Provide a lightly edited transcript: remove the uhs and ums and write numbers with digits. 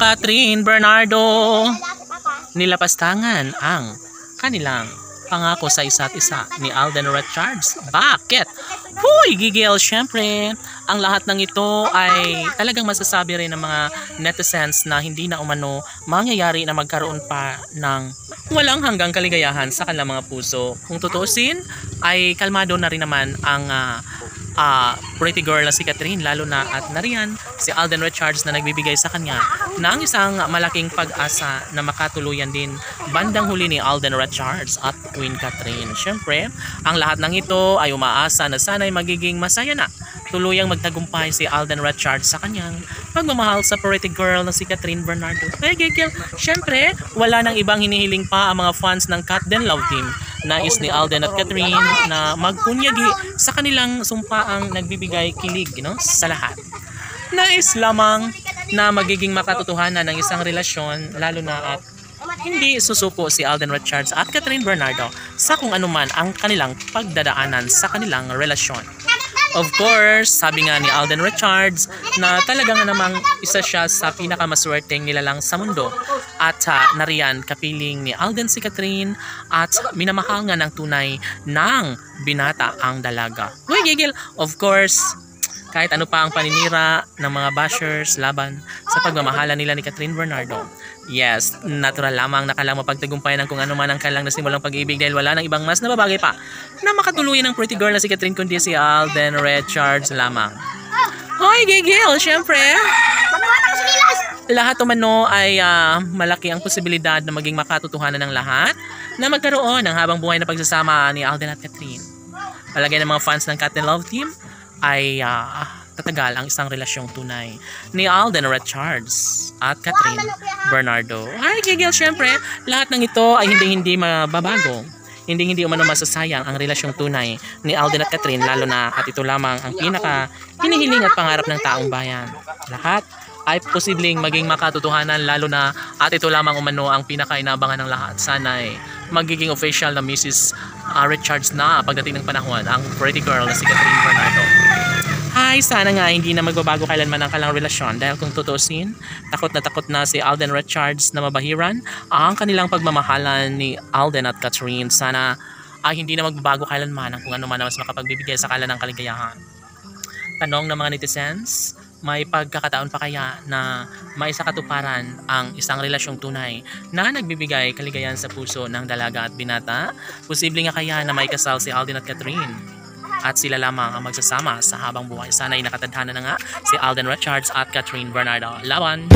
Catherine Bernardo nilapastangan ang kanilang pangako sa isa't isa ni Alden Richards. Bakit? Huy, gigil, syempre. Ang lahat ng ito ay talagang masasabi rin ng mga netizens na hindi na umano mangyayari na magkaroon pa ng walang hanggang kaligayahan sa kanilang mga puso. Kung tutuusin, ay kalmado na rin naman ang pretty girl na si Catherine, lalo na at nariyan si Alden Richards na nagbibigay sa kanya ng isang malaking pag-asa na makatuluyan din bandang huli ni Alden Richards at Queen Catherine. Siyempre, ang lahat ng ito ay umaasa na sana'y magiging masaya na tuluyang magtagumpay si Alden Richards sa kanyang pagmamahal sa pretty girl na si Catherine Bernardo. Siyempre, wala nang ibang hinihiling pa ang mga fans ng Cat Den Love Team. Nais ni Alden at Catherine na magpunyagi sa kanilang sumpaang nagbibigay kilig, sa lahat. Nais lamang na magiging makatotohanan ng isang relasyon, lalo na at hindi susuko si Alden Richards at Catherine Bernardo sa kung anuman ang kanilang pagdadaanan sa kanilang relasyon. Of course, sabi nga ni Alden Richards na talagang namang isa siya sa pinakamaswerteng nilalang sa mundo at nariyan kapiling ni Alden si Catherine at minamahal nga ng tunay ng binata ang dalaga. Uy, gigil! Of course, kahit ano pa ang paninira ng mga bashers laban sa pagmamahala nila ni Catherine Bernardo. Yes, natural lamang nakalang mapagtagumpayan ng kung ano man ang kalang nasimulang pag-ibig dahil wala nang ibang mas nababagay pa na makatuluyan ng pretty girl na si Catherine kundi si Alden Richards lamang. Hoy, gigil! Siyempre, lahat umano ay malaki ang posibilidad na maging makatotohanan ng lahat na magkaroon ng habang buhay na pagsasama ni Alden at Catherine. Palagay ng mga fans ng Cat Den Love Team ay tatagal ang isang relasyong tunay ni Alden Richards at Catherine Bernardo. Ay, gigil, syempre, lahat ng ito ay hindi mababago. Hindi umano masasayang ang relasyong tunay ni Alden at Catherine, lalo na at ito lamang ang pinaka hinihiling at pangarap ng taong bayan. Lahat ay posibleng maging makatotohanan, lalo na at ito lamang umano ang pinaka-inaabangan ng lahat. Sana ay magiging official na Mrs. Richards na pagdating ng panahon ang pretty girl na si Catherine Bernardo. Ay, sana nga hindi na magbabago kailanman ang kalang relasyon dahil kung tutusin, takot na si Alden Richards na mabahiran ang kanilang pagmamahalan ni Alden at Catherine. Sana ay hindi na magbabago kailanman ang kung ano man na mas makapagbibigay sa kanilang kaligayahan. Tanong ng mga netizens, may pagkakataon pa kaya na maisakatuparan ang isang relasyong tunay na nagbibigay kaligayahan sa puso ng dalaga at binata? Posible nga kaya na may kasal si Alden at Catherine at sila lamang ang magsasama sa habang buhay? Sana ay nakatadhana na nga si Alden Richards at Catherine Bernardo. Laban!